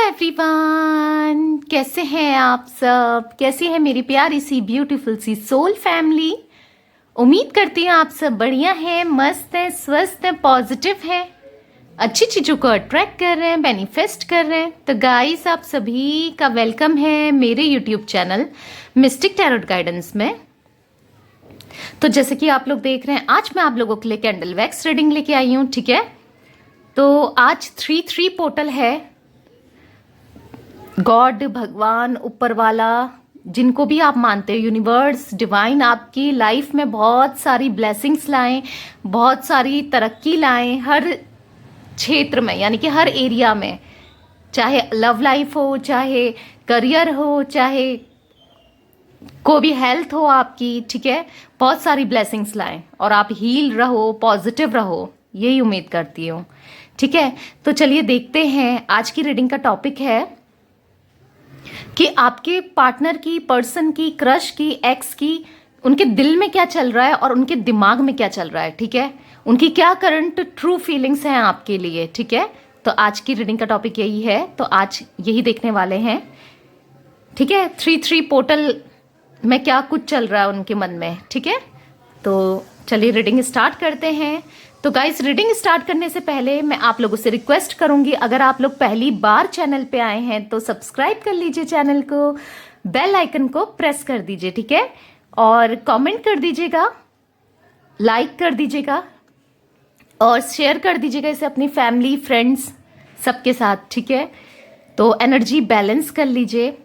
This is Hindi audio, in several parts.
एवरीवन, कैसे हैं आप सब? कैसी है मेरी प्यारी सी ब्यूटीफुल सी सोल फैमिली? उम्मीद करती हूँ आप सब बढ़िया हैं, मस्त हैं, स्वस्थ हैं, पॉजिटिव हैं, अच्छी चीज़ों को अट्रैक्ट कर रहे हैं, मैनिफेस्ट कर रहे हैं। तो गाइस, आप सभी का वेलकम है मेरे YouTube channel mistake tarot guidance में। तो जैसे कि आप लोग देख रहे हैं, आज मैं आप लोगों के लिए कैंडल वैक्स रीडिंग लेके आई हूँ। ठीक है, तो आज 3-3 पोर्टल है। गॉड, भगवान, ऊपर वाला, जिनको भी आप मानते हो, यूनिवर्स, डिवाइन आपकी लाइफ में बहुत सारी ब्लेसिंग्स लाएं, बहुत सारी तरक्की लाएं हर क्षेत्र में, यानी कि हर एरिया में, चाहे लव लाइफ हो, चाहे करियर हो, चाहे को भी हेल्थ हो आपकी। ठीक है, बहुत सारी ब्लेसिंग्स लाएं और आप हील रहो, पॉजिटिव रहो, यही उम्मीद करती हूँ। ठीक है, तो चलिए देखते हैं। आज की रीडिंग का टॉपिक है कि आपके पार्टनर की, पर्सन की, क्रश की, एक्स की, उनके दिल में क्या चल रहा है और उनके दिमाग में क्या चल रहा है। ठीक है, उनकी क्या करंट ट्रू फीलिंग्स हैं आपके लिए। ठीक है, तो आज की रीडिंग का टॉपिक यही है, तो आज यही देखने वाले हैं। ठीक है, 3-3 पोर्टल में क्या कुछ चल रहा है उनके मन में। ठीक है, तो चलिए रीडिंग स्टार्ट करते हैं। तो गाइस, रीडिंग स्टार्ट करने से पहले मैं आप लोगों से रिक्वेस्ट करूंगी, अगर आप लोग पहली बार चैनल पे आए हैं तो सब्सक्राइब कर लीजिए चैनल को, बेल आइकन को प्रेस कर दीजिए। ठीक है, और कमेंट कर दीजिएगा, लाइक कर दीजिएगा और शेयर कर दीजिएगा इसे अपनी फैमिली, फ्रेंड्स सबके साथ। ठीक है, तो एनर्जी बैलेंस कर लीजिए।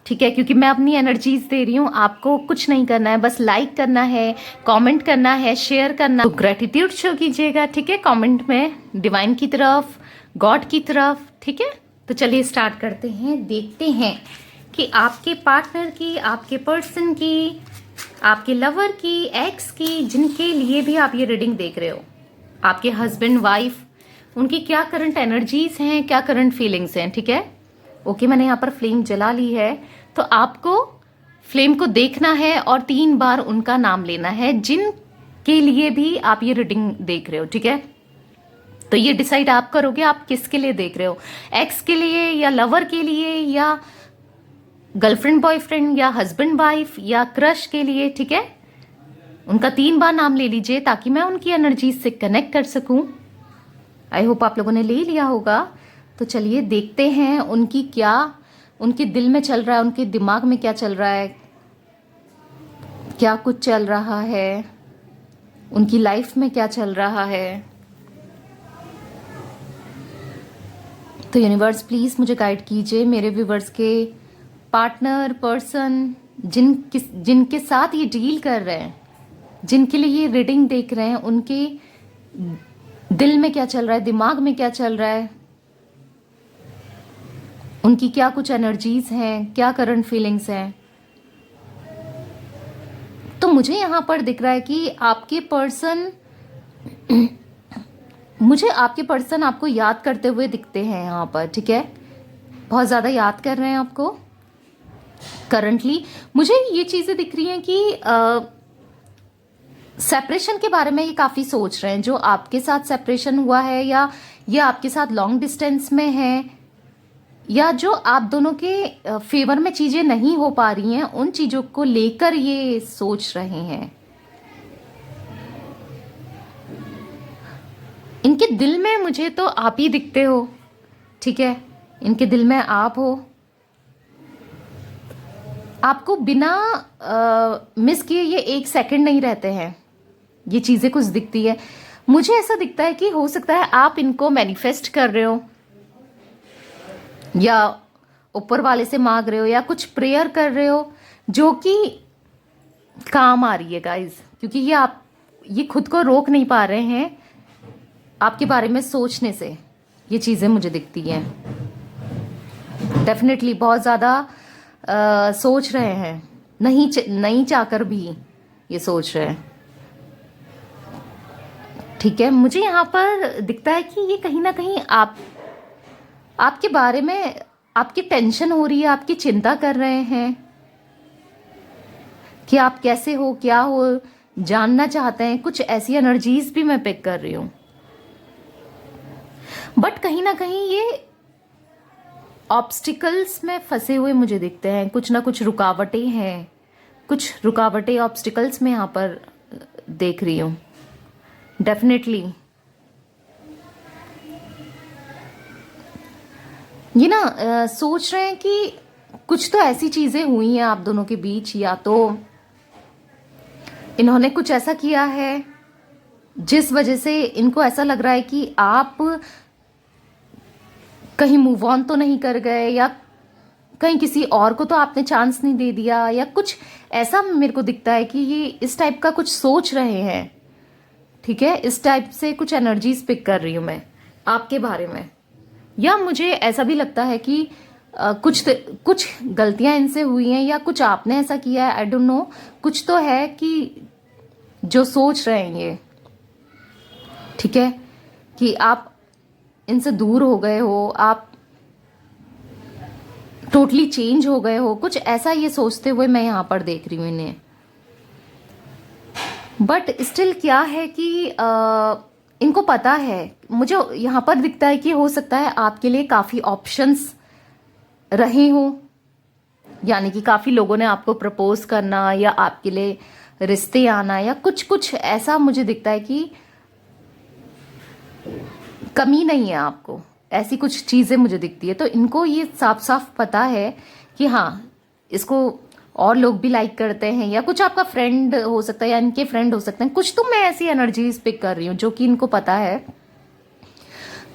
ठीक है, क्योंकि मैं अपनी एनर्जीज दे रही हूँ, आपको कुछ नहीं करना है, बस लाइक करना है, कमेंट करना है, शेयर करना, तो ग्रेटिट्यूड शो कीजिएगा। ठीक है, कमेंट में डिवाइन की तरफ, गॉड की तरफ। ठीक है, तो चलिए स्टार्ट करते हैं, देखते हैं कि आपके पार्टनर की, आपके पर्सन की, आपके लवर की, एक्स की, जिनके लिए भी आप ये रीडिंग देख रहे हो, आपके हस्बैंड, वाइफ, उनकी क्या करंट एनर्जीज हैं, क्या करंट फीलिंग्स हैं। ठीक है, ओके, मैंने यहाँ पर फ्लेम जला ली है, तो आपको फ्लेम को देखना है और 3 बार उनका नाम लेना है, जिनके लिए भी आप ये रीडिंग देख रहे हो। ठीक है, तो ये डिसाइड आप करोगे आप किसके लिए देख रहे हो, एक्स के लिए या लवर के लिए या गर्लफ्रेंड बॉयफ्रेंड या हस्बैंड वाइफ या क्रश के लिए। ठीक है, उनका 3 बार नाम ले लीजिए ताकि मैं उनकी एनर्जी से कनेक्ट कर सकूं। आई होप आप लोगों ने ले लिया होगा। तो चलिए देखते हैं उनकी क्या, उनके दिल में चल रहा है, उनके दिमाग में क्या चल रहा है, क्या कुछ चल रहा है, उनकी लाइफ में क्या चल रहा है। तो यूनिवर्स प्लीज मुझे गाइड कीजिए, मेरे व्यूवर्स के पार्टनर, पर्सन, जिनके साथ ये डील कर रहे हैं, जिनके लिए ये रीडिंग देख रहे हैं, उनके दिल में क्या चल रहा है, दिमाग में क्या चल रहा है, उनकी क्या कुछ एनर्जीज हैं, क्या करंट फीलिंग्स हैं। तो मुझे यहाँ पर दिख रहा है कि आपके पर्सन मुझे आपके पर्सन आपको याद करते हुए दिखते हैं यहाँ पर। ठीक है, बहुत ज़्यादा याद कर रहे हैं आपको करंटली। मुझे ये चीज़ें दिख रही हैं कि सेपरेशन के बारे में ये काफ़ी सोच रहे हैं, जो आपके साथ सेपरेशन हुआ है या ये आपके साथ लॉन्ग डिस्टेंस में है, या जो आप दोनों के फेवर में चीजें नहीं हो पा रही हैं, उन चीजों को लेकर ये सोच रहे हैं। इनके दिल में मुझे तो आप ही दिखते हो। ठीक है, इनके दिल में आप हो। आपको बिना मिस किए ये 1 सेकंड नहीं रहते हैं, ये चीजें कुछ दिखती है। मुझे ऐसा दिखता है कि हो सकता है आप इनको मैनिफेस्ट कर रहे हो या ऊपर वाले से मांग रहे हो या कुछ प्रेयर कर रहे हो जो कि काम आ रही है गाइस, क्योंकि ये खुद को रोक नहीं पा रहे हैं आपके बारे में सोचने से। ये चीज़ें मुझे दिखती हैं, डेफिनेटली बहुत ज़्यादा सोच रहे हैं, नहीं चाहकर भी ये सोच रहे हैं। ठीक है, मुझे यहाँ पर दिखता है कि ये कहीं ना कहीं आपके बारे में, आपकी टेंशन हो रही है, आपकी चिंता कर रहे हैं कि आप कैसे हो, क्या हो, जानना चाहते हैं। कुछ ऐसी एनर्जीज भी मैं पिक कर रही हूं, बट कहीं ना कहीं ये ऑब्स्टिकल्स में फंसे हुए मुझे दिखते हैं, कुछ ना कुछ रुकावटें हैं, कुछ रुकावटें ऑब्स्टिकल्स में यहाँ पर देख रही हूँ डेफिनेटली। ये ना सोच रहे हैं कि कुछ तो ऐसी चीजें हुई हैं आप दोनों के बीच, या तो इन्होंने कुछ ऐसा किया है जिस वजह से इनको ऐसा लग रहा है कि आप कहीं मूव ऑन तो नहीं कर गए, या कहीं किसी और को तो आपने चांस नहीं दे दिया, या कुछ ऐसा मेरे को दिखता है कि ये इस टाइप का कुछ सोच रहे हैं। ठीक है, इस टाइप से कुछ एनर्जीज पिक कर रही हूं मैं आपके बारे में। या मुझे ऐसा भी लगता है कि कुछ गलतियां इनसे हुई हैं, या कुछ आपने ऐसा किया है, आई डोंट नो। कुछ तो है कि जो सोच रहे हैं ये, ठीक है, कि आप इनसे दूर हो गए हो, आप टोटली चेंज हो गए हो, कुछ ऐसा ये सोचते हुए मैं यहां पर देख रही हूँ इन्हें। बट स्टिल क्या है कि इनको पता है, मुझे यहां पर दिखता है कि हो सकता है आपके लिए काफी ऑप्शंस रहे हो, यानी कि काफी लोगों ने आपको प्रपोज करना या आपके लिए रिश्ते आना, या कुछ कुछ ऐसा मुझे दिखता है कि कमी नहीं है आपको, ऐसी कुछ चीजें मुझे दिखती है। तो इनको ये साफ साफ पता है कि हाँ, इसको और लोग भी लाइक करते हैं, या कुछ आपका फ्रेंड हो सकता है या इनके फ्रेंड हो सकते हैं, कुछ तो मैं ऐसी एनर्जीज पिक कर रही हूँ जो कि इनको पता है।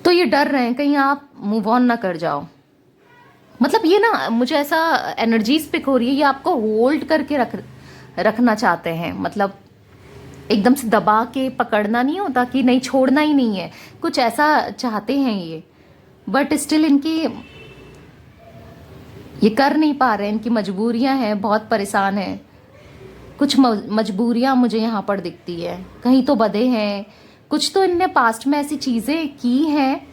तो ये डर रहे हैं कहीं आप मूव ऑन ना कर जाओ। मतलब ये ना मुझे ऐसा एनर्जीज पिक हो रही है, ये आपको होल्ड करके रखना चाहते हैं, मतलब एकदम से दबा के पकड़ना नहीं होता कि नहीं, छोड़ना ही नहीं है, कुछ ऐसा चाहते हैं ये। बट स्टिल इनकी ये कर नहीं पा रहे हैं, इनकी मजबूरियां हैं, बहुत परेशान हैं। कुछ मजबूरियां मुझे यहाँ पर दिखती है, कहीं तो बधे हैं, कुछ तो इनने पास्ट में ऐसी चीजें की हैं,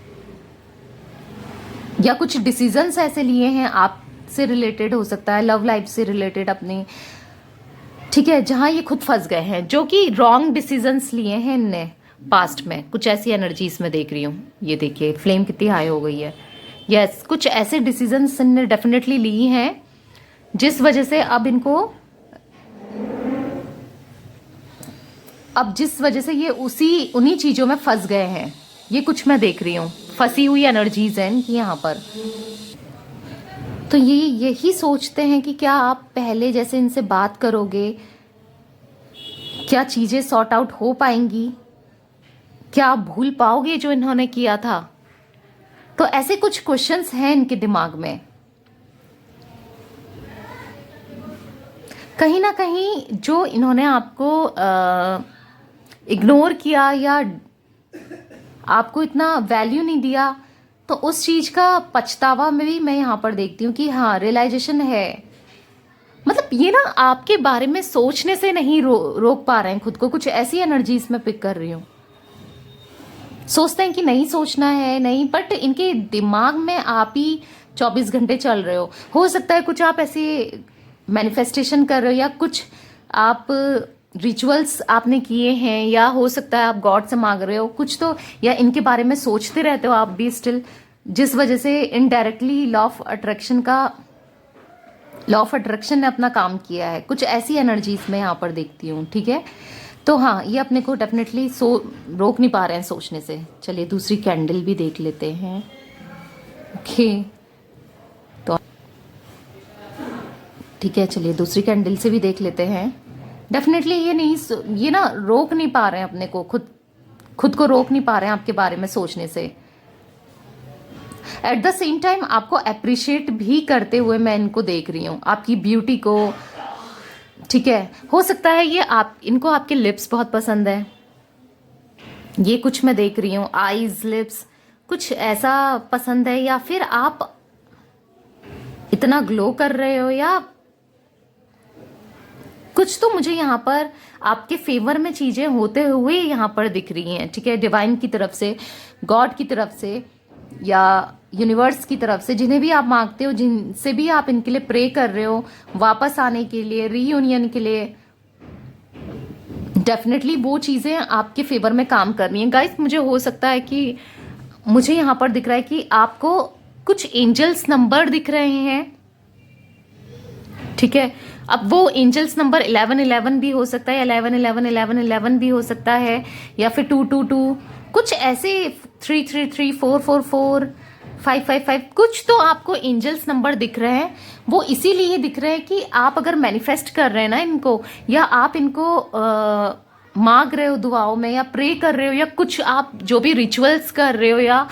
या कुछ डिसीजंस ऐसे लिए हैं आपसे रिलेटेड, हो सकता है लव लाइफ से रिलेटेड अपनी, ठीक है, जहां ये खुद फंस गए हैं, जो कि रॉन्ग डिसीजंस लिए हैं इनने पास्ट में। कुछ ऐसी एनर्जीज में देख रही हूँ। ये देखिए फ्लेम कितनी हाई हो गई है। यस, कुछ ऐसे डिसीजंस इनने डेफिनेटली ली हैं जिस वजह से अब जिस वजह से ये उन्हीं चीजों में फंस गए हैं। ये कुछ मैं देख रही हूँ, फंसी हुई एनर्जीज हैं इनकी यहाँ पर। तो ये यही सोचते हैं कि क्या आप पहले जैसे इनसे बात करोगे, क्या चीजें सॉर्ट आउट हो पाएंगी, क्या आप भूल पाओगे जो इन्होंने किया था। तो ऐसे कुछ क्वेश्चंस हैं इनके दिमाग में। कहीं ना कहीं जो इन्होंने आपको इग्नोर किया या आपको इतना वैल्यू नहीं दिया, तो उस चीज का पछतावा में भी मैं यहाँ पर देखती हूँ कि हाँ, रियलाइजेशन है। मतलब ये ना आपके बारे में सोचने से नहीं रोक पा रहे हैं खुद को, कुछ ऐसी एनर्जीज में पिक कर रही हूँ। सोचते हैं कि नहीं सोचना है, नहीं, बट इनके दिमाग में आप ही 24 घंटे चल रहे हो सकता है कुछ आप ऐसे मैनिफेस्टेशन कर रहे हो, या कुछ आप रिचुअल्स आपने किए हैं, या हो सकता है आप गॉड से मांग रहे हो कुछ तो, या इनके बारे में सोचते रहते हो आप भी स्टिल, जिस वजह से इनडायरेक्टली लॉ ऑफ अट्रैक्शन ने अपना काम किया है। कुछ ऐसी एनर्जीज में यहाँ पर देखती हूँ, ठीक है। तो हाँ, ये अपने को डेफिनेटली रोक नहीं पा रहे हैं सोचने से। चलिए दूसरी कैंडल भी देख लेते हैं। ओके, तो ठीक है, चलिए दूसरी कैंडल से भी देख लेते हैं। डेफिनेटली ये ना रोक नहीं पा रहे हैं अपने को, खुद को रोक नहीं पा रहे हैं आपके बारे में सोचने से। एट द सेम टाइम आपको अप्रिशिएट भी करते हुए मैं इनको देख रही हूँ, आपकी ब्यूटी को, ठीक है। हो सकता है ये इनको आपके लिप्स बहुत पसंद है, ये कुछ मैं देख रही हूँ, आईज, लिप्स, कुछ ऐसा पसंद है, या फिर आप इतना ग्लो कर रहे हो, या कुछ तो मुझे यहाँ पर आपके फेवर में चीजें होते हुए यहाँ पर दिख रही हैं, ठीक है। डिवाइन की तरफ से, गॉड की तरफ से, या यूनिवर्स की तरफ से, जिन्हें भी आप मांगते हो, जिनसे भी आप इनके लिए प्रे कर रहे हो वापस आने के लिए, रीयूनियन के लिए, डेफिनेटली वो चीजें आपके फेवर में काम कर रही हैं। गाइस, मुझे हो सकता है कि मुझे यहाँ पर दिख रहा है कि आपको कुछ एंजल्स नंबर दिख रहे हैं, ठीक है। अब वो एंजल्स नंबर 1111 भी हो सकता है, 1111 भी हो सकता है, या फिर 222, कुछ ऐसे 333, 444, 555, कुछ तो आपको एंजल्स नंबर दिख रहे हैं। वो इसीलिए दिख रहे हैं कि आप अगर मैनिफेस्ट कर रहे हैं ना इनको, या आप इनको मांग रहे हो दुआओं में, या प्रे कर रहे हो, या कुछ आप जो भी रिचुअल्स कर रहे हो, या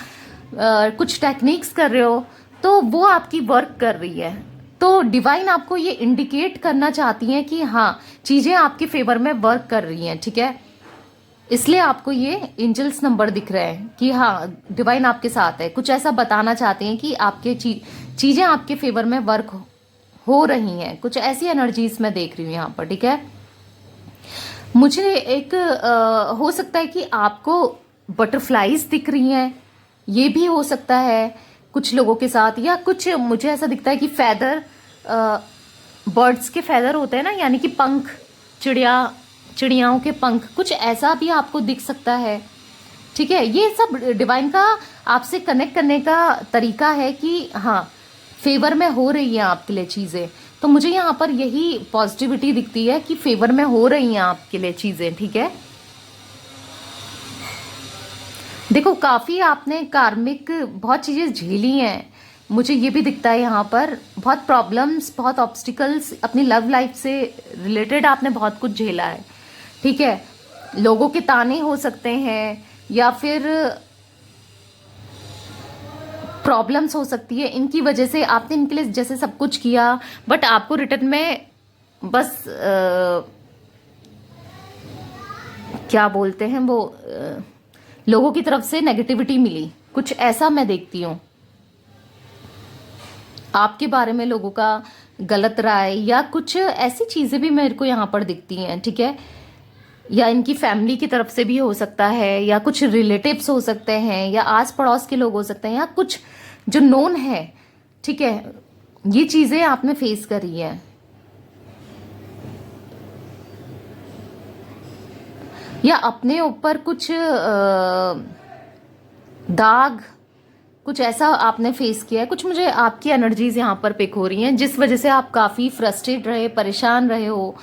कुछ टेक्निक्स कर रहे हो, तो वो आपकी वर्क कर रही है। तो डिवाइन आपको ये इंडिकेट करना चाहती हैं कि हाँ, चीजें आपके फेवर में वर्क कर रही हैं, ठीक है। इसलिए आपको ये एंजल्स नंबर दिख रहे हैं कि हाँ, डिवाइन आपके साथ है। कुछ ऐसा बताना चाहते हैं कि आपके चीजें आपके फेवर में वर्क हो रही हैं। कुछ ऐसी एनर्जीज मैं देख रही हूँ यहाँ पर, ठीक है। मुझे एक हो सकता है कि आपको बटरफ्लाईज दिख रही हैं, ये भी हो सकता है कुछ लोगों के साथ। या कुछ मुझे ऐसा दिखता है कि फैदर, बर्ड्स के फैदर होते हैं ना, यानी कि पंख, चिड़ियाओं के पंख, कुछ ऐसा भी आपको दिख सकता है, ठीक है। ये सब डिवाइन का आपसे कनेक्ट करने का तरीका है कि हाँ, फेवर में हो रही है आपके लिए चीजें। तो मुझे यहाँ पर यही पॉजिटिविटी दिखती है कि फेवर में हो रही हैं आपके लिए चीजें, ठीक है। देखो, काफी आपने कार्मिक बहुत चीजें झेली हैं, मुझे ये भी दिखता है यहाँ पर। बहुत प्रॉब्लम्स, बहुत ऑब्स्टिकल्स अपनी लव लाइफ से रिलेटेड आपने बहुत कुछ झेला है, ठीक है। लोगों के ताने हो सकते हैं, या फिर प्रॉब्लम्स हो सकती है, इनकी वजह से आपने इनके लिए जैसे सब कुछ किया, बट आपको रिटर्न में बस क्या बोलते हैं वो, लोगों की तरफ से नेगेटिविटी मिली, कुछ ऐसा मैं देखती हूँ। आपके बारे में लोगों का गलत राय या कुछ ऐसी चीजें भी मेरे को यहाँ पर दिखती हैं, ठीक है। या इनकी फैमिली की तरफ से भी हो सकता है, या कुछ रिलेटिव्स हो सकते हैं, या आस पड़ोस के लोग हो सकते हैं, या कुछ जो नोन है, ठीक है। ये चीजें आपने फेस करी है। या अपने ऊपर कुछ दाग, कुछ ऐसा आपने फेस किया है। कुछ मुझे आपकी एनर्जीज यहाँ पर पिक हो रही हैं, जिस वजह से आप काफी फ्रस्ट्रेट रहे, परेशान रहे हो,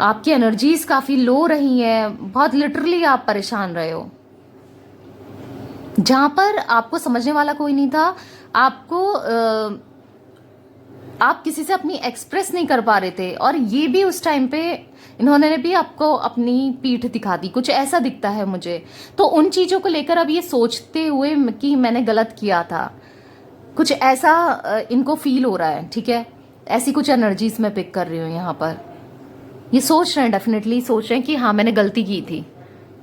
आपकी एनर्जीज काफी लो रही हैं, बहुत लिटरली आप परेशान रहे हो। जहां पर आपको समझने वाला कोई नहीं था, आपको आप किसी से अपनी एक्सप्रेस नहीं कर पा रहे थे, और ये भी उस टाइम पे इन्होंने भी आपको अपनी पीठ दिखा दी, कुछ ऐसा दिखता है मुझे। तो उन चीजों को लेकर अब ये सोचते हुए कि मैंने गलत किया था, कुछ ऐसा इनको फील हो रहा है, ठीक है। ऐसी कुछ एनर्जीज मैं पिक कर रही हूँ यहाँ पर। ये सोच रहे हैं, डेफिनेटली सोच रहे हैं कि हाँ, मैंने गलती की थी।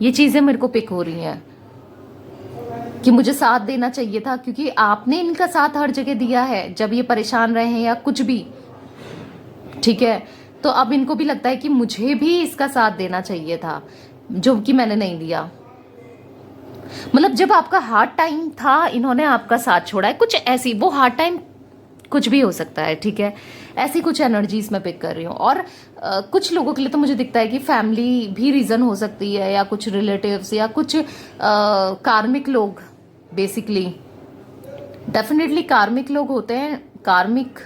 ये चीजें मेरे को पिक हो रही हैं कि मुझे साथ देना चाहिए था, क्योंकि आपने इनका साथ हर जगह दिया है जब ये परेशान रहे हैं या कुछ भी, ठीक है। तो अब इनको भी लगता है कि मुझे भी इसका साथ देना चाहिए था, जो कि मैंने नहीं दिया। मतलब जब आपका हार्ड टाइम था, इन्होंने आपका साथ छोड़ा है, कुछ ऐसी, वो हार्ड टाइम कुछ भी हो सकता है, ठीक है। ऐसी कुछ एनर्जीज मैं पिक कर रही हूँ। और कुछ लोगों के लिए तो मुझे दिखता है कि फैमिली भी रीजन हो सकती है, या कुछ रिलेटिव्स, या कुछ कार्मिक लोग, बेसिकली डेफिनेटली कार्मिक लोग होते हैं। कार्मिक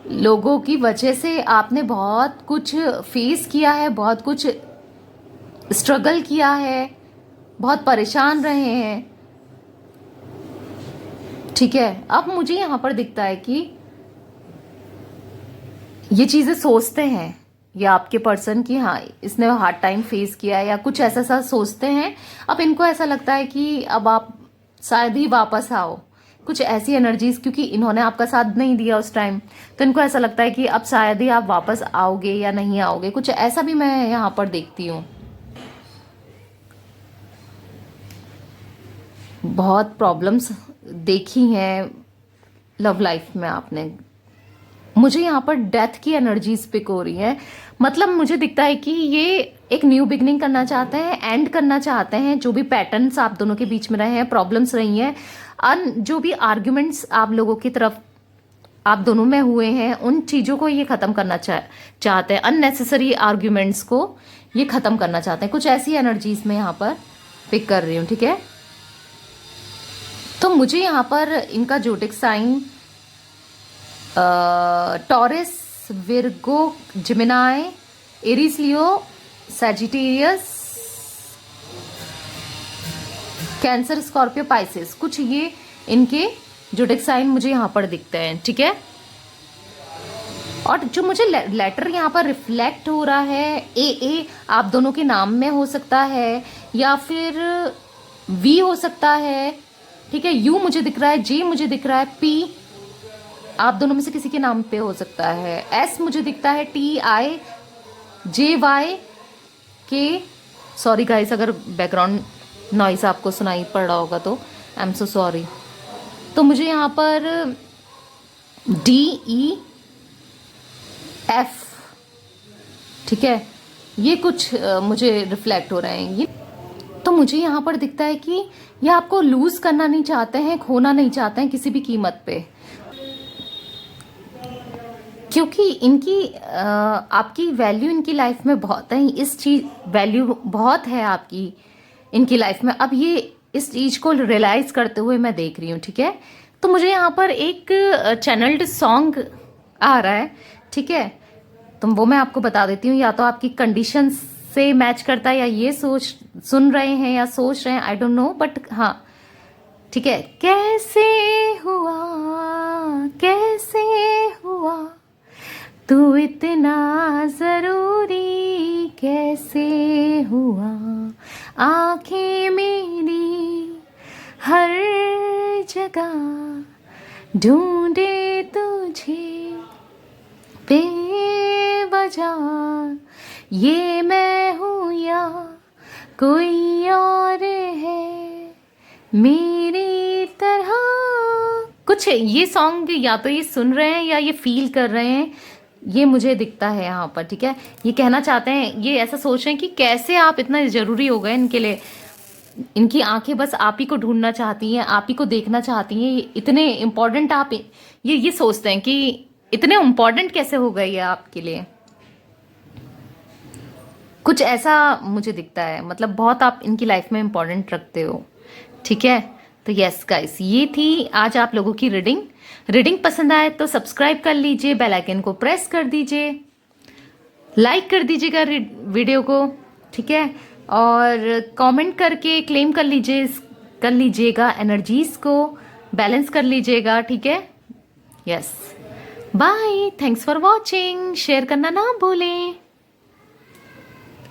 लोगों की वजह से आपने बहुत कुछ फेस किया है, बहुत कुछ स्ट्रगल किया है, बहुत परेशान रहे हैं, ठीक है। अब मुझे यहां पर दिखता है कि ये चीजें सोचते हैं, या आपके पर्सन की, हाँ, इसने हार्ड टाइम फेस किया है, या कुछ ऐसा सा सोचते हैं। अब इनको ऐसा लगता है कि अब आप शायद ही वापस आओ, कुछ ऐसी एनर्जीज, क्योंकि इन्होंने आपका साथ नहीं दिया उस टाइम, तो इनको ऐसा लगता है कि अब शायद ही आप वापस आओगे या नहीं आओगे, कुछ ऐसा भी मैं यहां पर देखती हूँ। बहुत प्रॉब्लम्स देखी हैं लव लाइफ में आपने। मुझे यहाँ पर डेथ की एनर्जीज पिक हो रही है। मतलब मुझे दिखता है कि ये एक न्यू बिगनिंग करना चाहते हैं, एंड करना चाहते हैं। जो भी पैटर्न्स आप दोनों के बीच में रहे हैं, प्रॉब्लम्स रही हैं, जो भी आर्ग्यूमेंट्स आप लोगों की तरफ आप दोनों में हुए हैं, उन चीजों को ये खत्म करना चाहते हैं। अननेसेसरी आर्ग्यूमेंट्स को ये खत्म करना चाहते हैं। कुछ ऐसी एनर्जीज में यहाँ पर पिक कर रही हूँ, ठीक है। तो तो मुझे यहाँ पर इनका zodiac sign Taurus, Virgo, Gemini, Aries, Leo, Sagittarius, Cancer, Scorpio, Pisces, कुछ ये इनके जोडिक साइन मुझे यहाँ पर दिखते हैं, ठीक है। और जो मुझे लेटर यहाँ पर रिफ्लेक्ट हो रहा है, ए आप दोनों के नाम में हो सकता है, या फिर वी हो सकता है, ठीक है। यू मुझे दिख रहा है, जे मुझे दिख रहा है, पी आप दोनों में से किसी के नाम पे हो सकता है, एस मुझे दिखता है, टी आई जे वाई के, सॉरी गाइस अगर बैकग्राउंड नॉइस आपको सुनाई पड़ रहा होगा तो आई एम सो सॉरी। तो मुझे यहाँ पर डी ई एफ, ठीक है, ये कुछ मुझे रिफ्लेक्ट हो रहे हैं। ये तो मुझे यहाँ पर दिखता है कि ये आपको लूज करना नहीं चाहते हैं, खोना नहीं चाहते हैं किसी भी कीमत पे, क्योंकि इनकी आपकी वैल्यू इनकी लाइफ में बहुत है, इस चीज वैल्यू बहुत है आपकी इनकी लाइफ में। अब ये इस चीज को रियलाइज करते हुए मैं देख रही हूँ, ठीक है। तो मुझे यहाँ पर एक चैनल्ड सॉन्ग आ रहा है, ठीक है, तो वो मैं आपको बता देती हूँ। या तो आपकी कंडीशन से मैच करता है, या ये सुन रहे हैं या सोच रहे हैं, आई डोंट नो, बट हाँ ठीक है। कैसे हुआ तू इतना जरूरी, कैसे हुआ आंखें मेरी हर जगह ढूंढे तुझे बेवजह, ये मैं हूँ या कोई और है मेरी तरह। कुछ ये सॉन्ग या तो ये सुन रहे हैं या ये फील कर रहे हैं, ये मुझे दिखता है यहाँ पर, ठीक है। ये कहना चाहते हैं, ये ऐसा सोच रहे हैं कि कैसे आप इतना ज़रूरी हो गए इनके लिए, इनकी आंखें बस आप ही को ढूंढना चाहती हैं, आप ही को देखना चाहती हैं, इतने इम्पोर्टेंट आप ये सोचते हैं कि इतने इम्पोर्टेंट कैसे हो गए ये आपके लिए, कुछ ऐसा मुझे दिखता है, मतलब बहुत आप इनकी लाइफ में इम्पोर्टेंट रखते हो, ठीक है। तो यस गाइस, ये थी आज आप लोगों की रीडिंग पसंद आए तो सब्सक्राइब कर लीजिए, बेल आइकन को प्रेस कर दीजिए, लाइक कर दीजिएगा वीडियो को, ठीक है, और कमेंट करके क्लेम कर लीजिएगा, एनर्जीज को बैलेंस कर लीजिएगा, ठीक है। Yes, bye, thanks for watching, share करना ना भूलें।